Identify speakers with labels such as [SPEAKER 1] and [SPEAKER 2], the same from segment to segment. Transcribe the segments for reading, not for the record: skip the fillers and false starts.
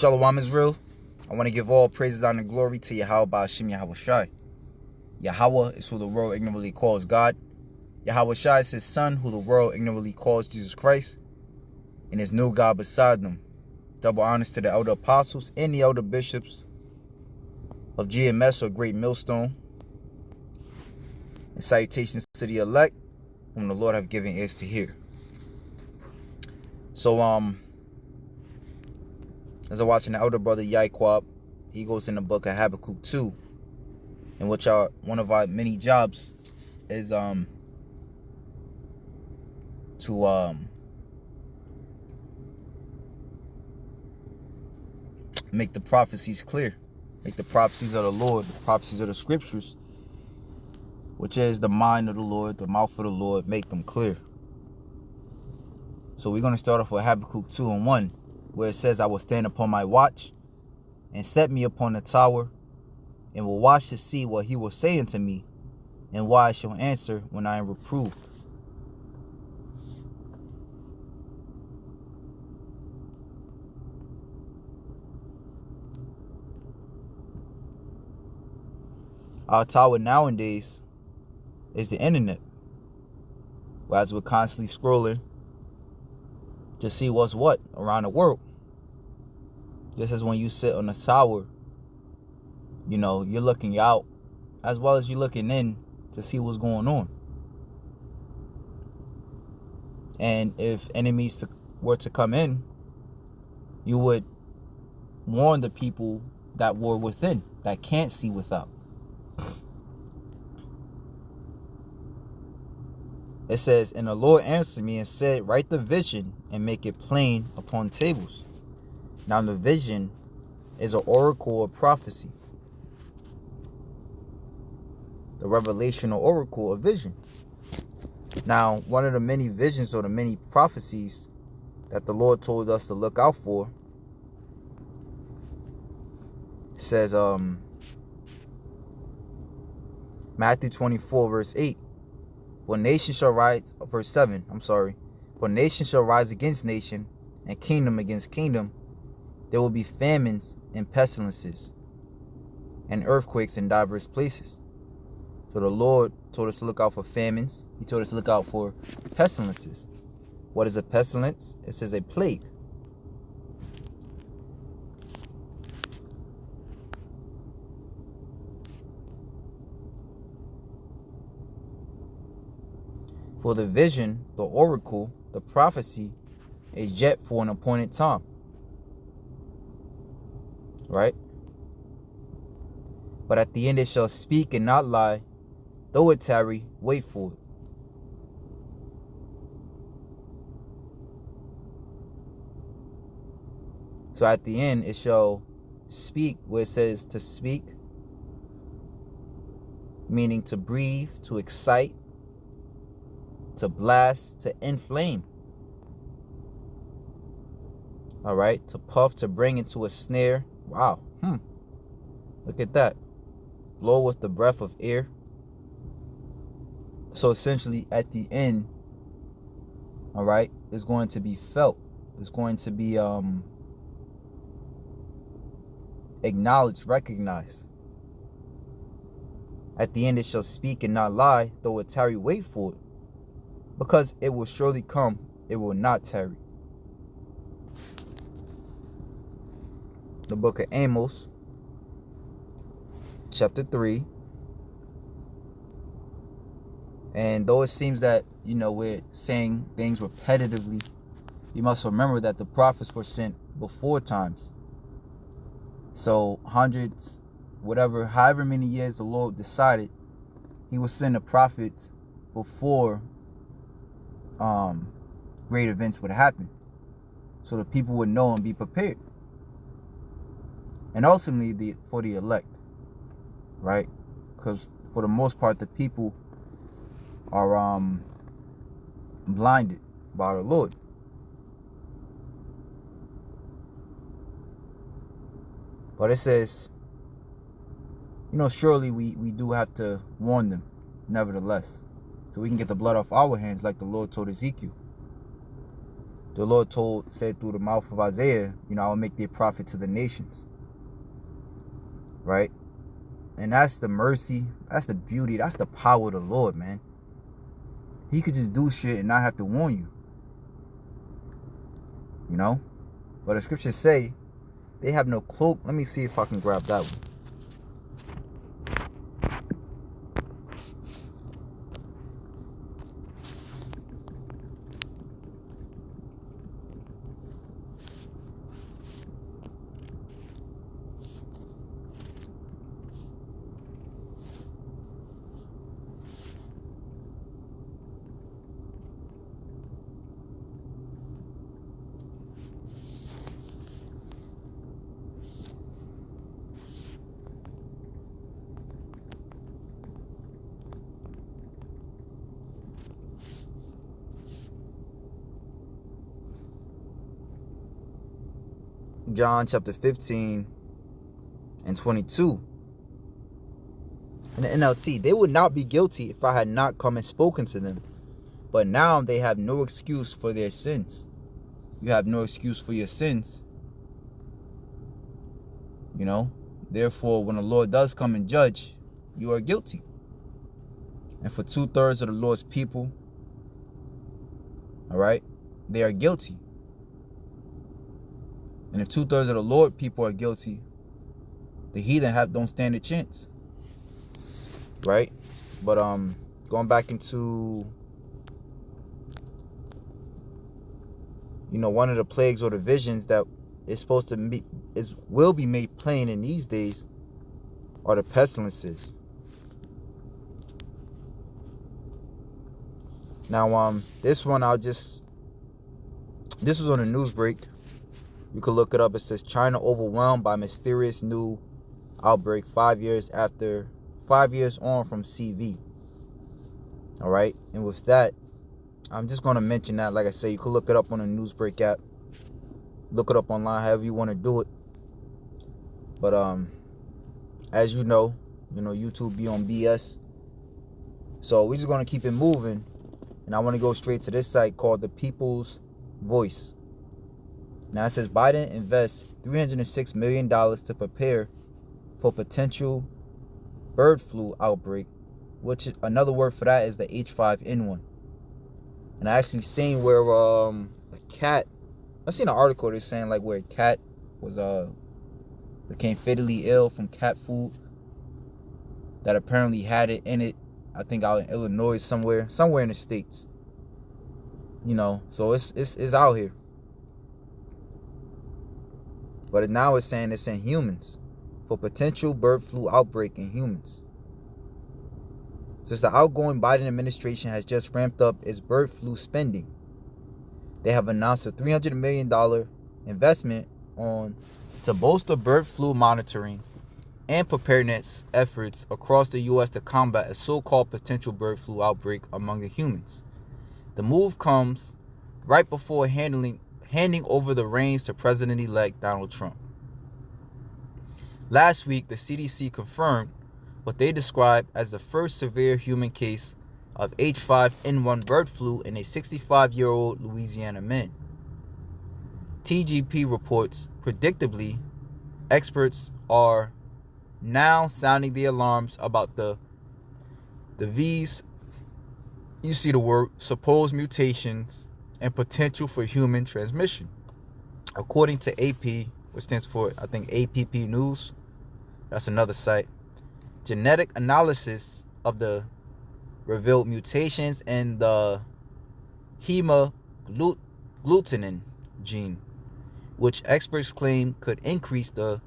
[SPEAKER 1] Shalom Israel. I want to give all praises, honor, and glory to Yahweh Ba'ashim Yahweh Shai. Yahweh is who the world ignorantly calls God. Yahweh Shai is his son, who the world ignorantly calls Jesus Christ. And there's no God beside them. Double honors to the elder apostles and the elder bishops of GMS or Great Millstone. And salutations to the elect, whom the Lord have given ears to hear. So, as I'm watching the elder brother Yaquab, he goes in the book of Habakkuk 2, in which one of our many jobs is to make the prophecies clear, make the prophecies of the Lord, the prophecies of the scriptures, which is the mind of the Lord, the mouth of the Lord, make them clear. So we're going to start off with Habakkuk 2:1, where it says, I will stand upon my watch and set me upon the tower, and will watch to see what he will say unto me, and why I shall answer when I am reproved. Our tower nowadays is the internet, as we're constantly scrolling to see what's what around the world. This is when you sit on the tower, you know, you're looking out as well as you're looking in to see what's going on. And if enemies were to come in, you would warn the people that were within, that can't see without. It says, and the Lord answered me and said, write the vision and make it plain upon tables. Now the vision is an oracle of prophecy. The revelation or oracle of vision. Now, one of the many visions or the many prophecies that the Lord told us to look out for says, Matthew 24 verse 8. For nation shall rise, verse 7, For nation shall rise against nation, and kingdom against kingdom. There will be famines and pestilences, and earthquakes in diverse places. So the Lord told us to look out for famines. He told us to look out for pestilences. What is a pestilence? It says a plague. For the vision, the oracle, the prophecy, is yet for an appointed time. Right? But at the end it shall speak and not lie. Though it tarry, wait for it. So at the end it shall speak, where it says to speak, meaning to breathe, to excite, to blast, to inflame. All right, to puff, to bring into a snare. Wow. Look at that. Blow with the breath of air. So essentially at the end, all right, it's going to be felt. It's going to be acknowledged, recognized. At the end it shall speak and not lie, though it tarry, wait for it. Because it will surely come, it will not tarry. The book of Amos, chapter 3. And though it seems that, you know, we're saying things repetitively, you must remember that the prophets were sent before times. So hundreds, however many years the Lord decided, he would send the prophets before great events would happen, so the people would know and be prepared. And ultimately for the elect, right? Because for the most part the people are blinded by the Lord. But it says, you know, surely we do have to warn them, nevertheless, so we can get the blood off our hands, like the Lord told Ezekiel. The Lord said through the mouth of Isaiah, I will make thee a prophet to the nations. Right? And that's the mercy, that's the beauty, that's the power of the Lord, man. He could just do shit and not have to warn you. But the scriptures say they have no cloak. Let me see if I can grab that one. John chapter 15 and 22. In the NLT, they would not be guilty if I had not come and spoken to them. But now they have no excuse for their sins. You have no excuse for your sins. Therefore, when the Lord does come and judge, you are guilty. And for 2/3 of the Lord's people, all right, they are guilty. And if 2/3 of the Lord people are guilty, the heathen don't stand a chance. Right? But going back into one of the plagues or the visions that is supposed to be will be made plain in these days are the pestilences. Now this one this was on a news break. You could look it up. It says China overwhelmed by mysterious new outbreak 5 years on from CV. All right. And with that, I'm just going to mention that. Like I say, you could look it up on the Newsbreak app. Look it up online, however you want to do it. But as you know, YouTube be on BS. So we're just going to keep it moving. And I want to go straight to this site called The People's Voice. Now it says Biden invests $306 million to prepare for potential bird flu outbreak, which is, another word for that is the H5N1. And I actually seen where a cat, I seen an article that's saying like where a cat was became fatally ill from cat food that apparently had it in it. I think out in Illinois somewhere in the States. So it's out here. But now it's saying it's in humans for potential bird flu outbreak in humans. Since the outgoing Biden administration has just ramped up its bird flu spending, they have announced a $300 million investment to bolster bird flu monitoring and preparedness efforts across the U.S. to combat a so-called potential bird flu outbreak among the humans. The move comes right before handing over the reins to President-elect Donald Trump. Last week, the CDC confirmed what they described as the first severe human case of H5N1 bird flu in a 65-year-old Louisiana man. TGP reports, predictably, experts are now sounding the alarms about the V's, you see the word, supposed mutations and potential for human transmission. According to AP, which stands for, I think, APP News, that's another site, genetic analysis of the revealed mutations in the hemagglutinin gene, which experts claim could increase the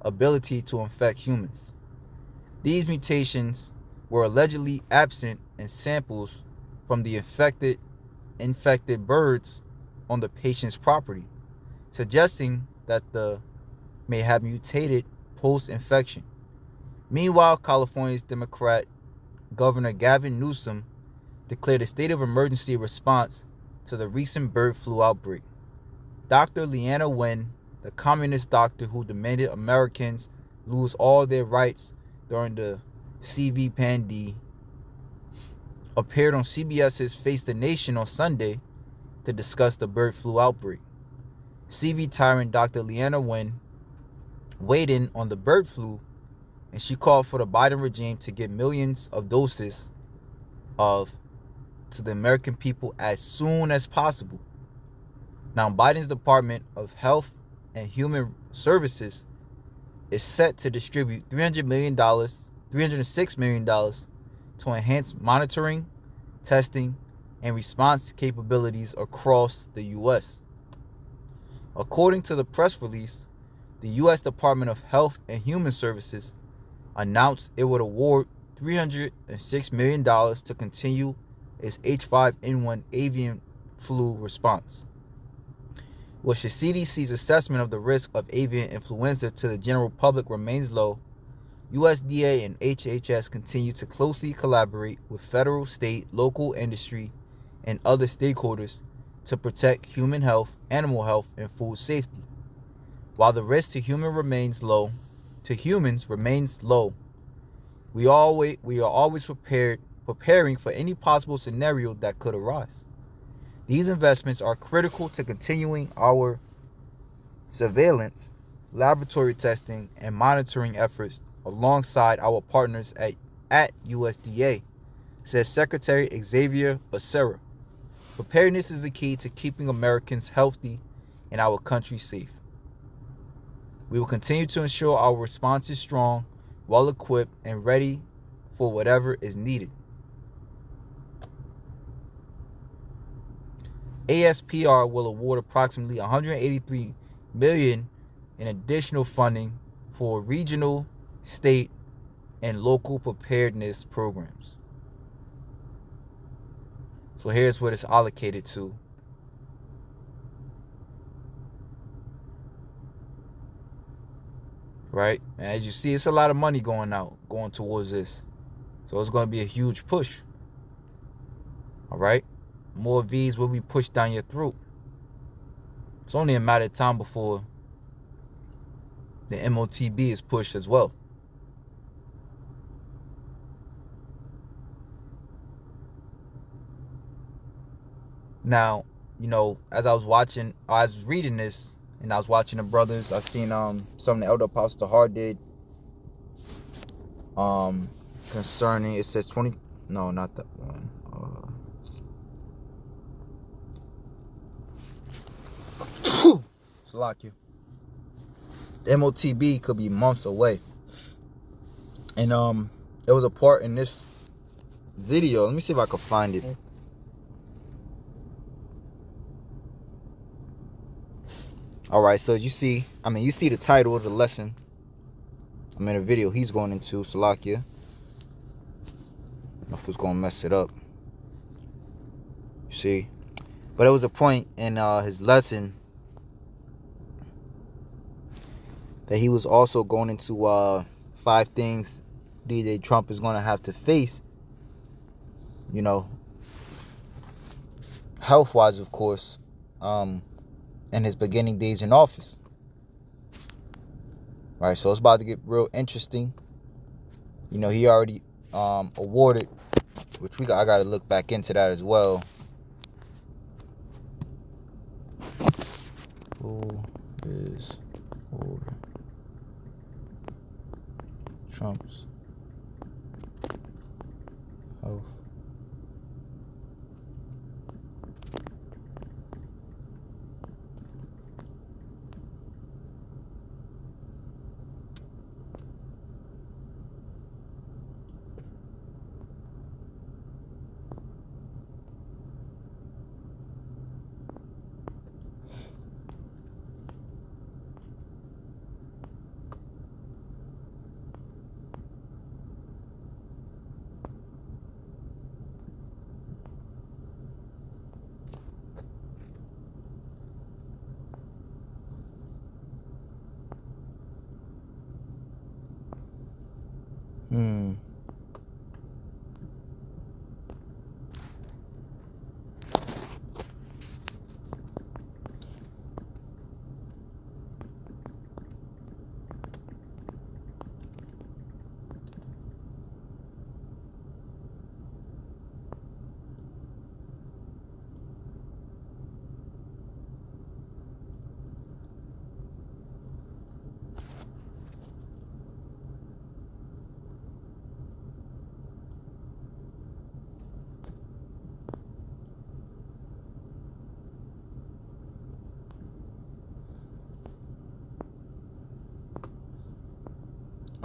[SPEAKER 1] ability to infect humans. These mutations were allegedly absent in samples from the infected birds on the patient's property, suggesting that they may have mutated post-infection. Meanwhile, California's Democrat Governor Gavin Newsom declared a state of emergency response to the recent bird flu outbreak. Dr. Leanna Wen, the communist doctor who demanded Americans lose all their rights during the CV pandemic, appeared on CBS's Face the Nation on Sunday to discuss the bird flu outbreak. CV tyrant Dr. Leanna Wen weighed in on the bird flu, and she called for the Biden regime to get millions of doses to the American people as soon as possible. Now, Biden's Department of Health and Human Services is set to distribute $306 million to enhance monitoring, testing, and response capabilities across the U.S. According to the press release, the U.S. Department of Health and Human Services announced it would award $306 million to continue its H5N1 avian flu response. While the CDC's assessment of the risk of avian influenza to the general public remains low, USDA and HHS continue to closely collaborate with federal, state, local industry, and other stakeholders to protect human health, animal health, and food safety. While the risk to humans remains low, we are always preparing for any possible scenario that could arise. These investments are critical to continuing our surveillance, laboratory testing, and monitoring efforts alongside our partners at USDA, says Secretary Xavier Becerra. Preparedness is the key to keeping Americans healthy and our country safe. We will continue to ensure our response is strong, well-equipped, and ready for whatever is needed. ASPR will award approximately $183 million in additional funding for regional, state, and local preparedness programs. So here's what it's allocated to. Right? And as you see, it's a lot of money going towards this. So it's going to be a huge push. All right? More V's will be pushed down your throat. It's only a matter of time before the MOTB is pushed as well. Now, as I was reading this, and I was watching the brothers, I seen something the Elder Apostle Hart did concerning, it says 20, no, not that one. Salakia. The MOTB could be months away. And there was a part in this video, let me see if I can find it. Alright, so you see the title of the lesson. The video he's going into, Salakia. I don't know if it's going to mess it up. See? But there was a point in his lesson that he was also going into 5 things DJ Trump is going to have to face, health-wise, of course, in his beginning days in office. Right, so it's about to get real interesting. He already awarded, which I got to look back into that as well. Who is for Trump's health?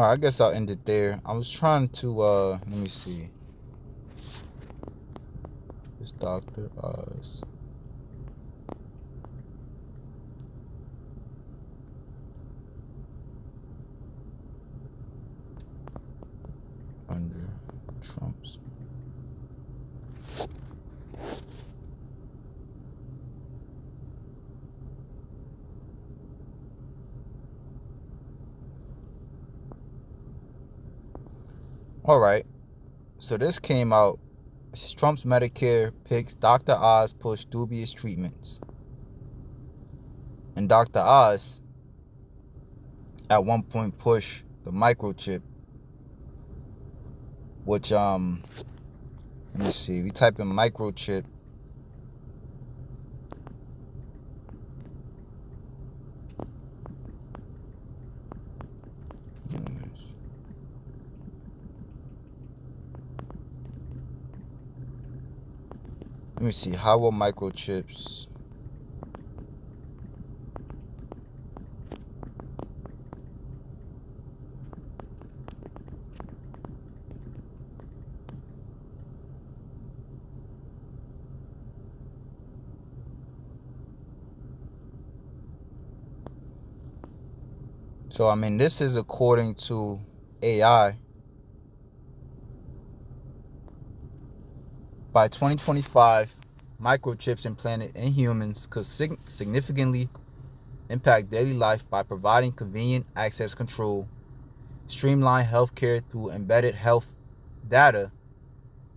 [SPEAKER 1] All right, I guess I'll end it there. I was trying to let me see. This Dr. Oz. Under Trump's. All right. So this came out. Trump's Medicare picks Dr. Oz push dubious treatments. And Dr. Oz at one point pushed the microchip, which let me see. We type in microchip. Let me see. How will microchips? So, I mean, this is according to AI. By 2025, microchips implanted in humans could significantly impact daily life by providing convenient access control, streamline healthcare through embedded health data,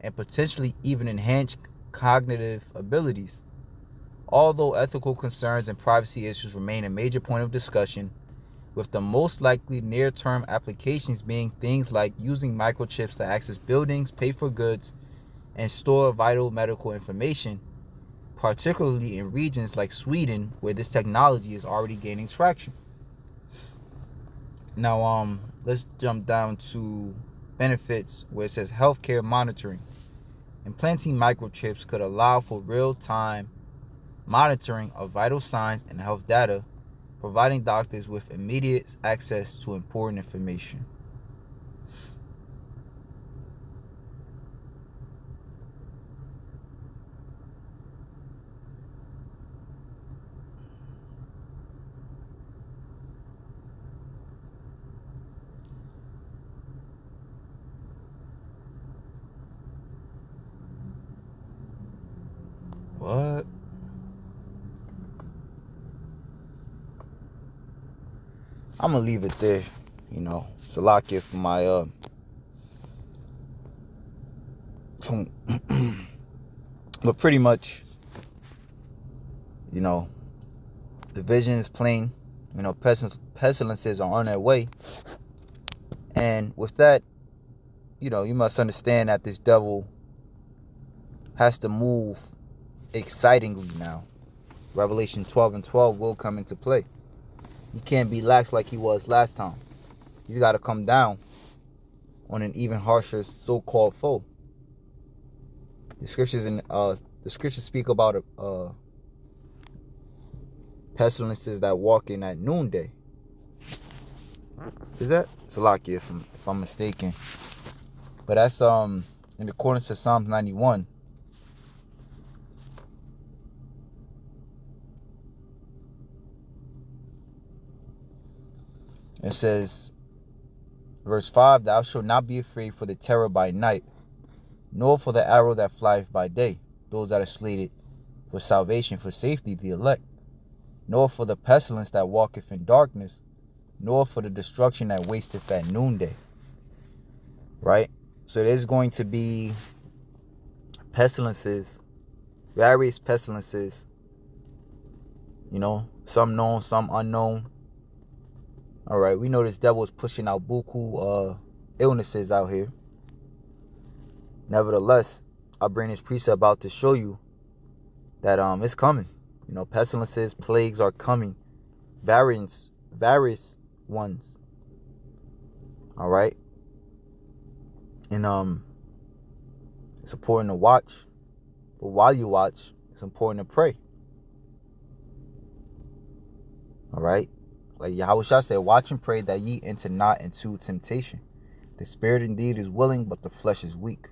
[SPEAKER 1] and potentially even enhance cognitive abilities. Although ethical concerns and privacy issues remain a major point of discussion, with the most likely near-term applications being things like using microchips to access buildings, pay for goods, and store vital medical information, particularly in regions like Sweden, where this technology is already gaining traction. Now, let's jump down to benefits, where it says healthcare monitoring. Implanting microchips could allow for real-time monitoring of vital signs and health data, providing doctors with immediate access to important information. What? I'm gonna leave it there. It's a lot here for my from but pretty much, the vision is plain. Pestilences are on their way. And with that, you must understand that this devil has to move excitingly now. Revelation 12:12 will come into play. He can't be lax like he was last time. He's got to come down on an even harsher so-called foe. The scriptures speak about pestilences that walk in at noonday. Is that? It's a lot here, if I'm mistaken. But that's in accordance to Psalms 91. It says, verse 5, thou shalt not be afraid for the terror by night, nor for the arrow that flieth by day, those that are slated for salvation, for safety, the elect, nor for the pestilence that walketh in darkness, nor for the destruction that wasteth at noonday. Right? So there's going to be pestilences, various pestilences, some known, some unknown. All right, we know this devil is pushing out buku illnesses out here. Nevertheless, I bring this precept about to show you that it's coming. Pestilences, plagues are coming. Various ones. All right. And it's important to watch. But while you watch, it's important to pray. All right. Like Yahushua said, watch and pray that ye enter not into temptation. The spirit indeed is willing, but the flesh is weak.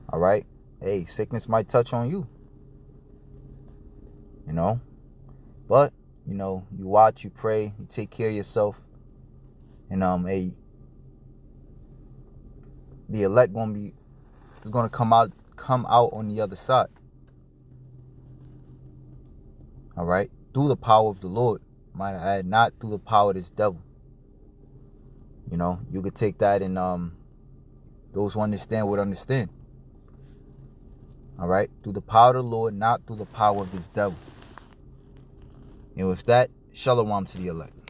[SPEAKER 1] All right? Hey, sickness might touch on you. You know? But, you know, you watch, you pray, you take care of yourself. And, hey, the elect is gonna come out on the other side. All right? Through the power of the Lord. Might I add, not through the power of this devil. You know, you could take that, and those who understand would understand. All right? Through the power of the Lord, not through the power of this devil. And with that, shalom to the elect.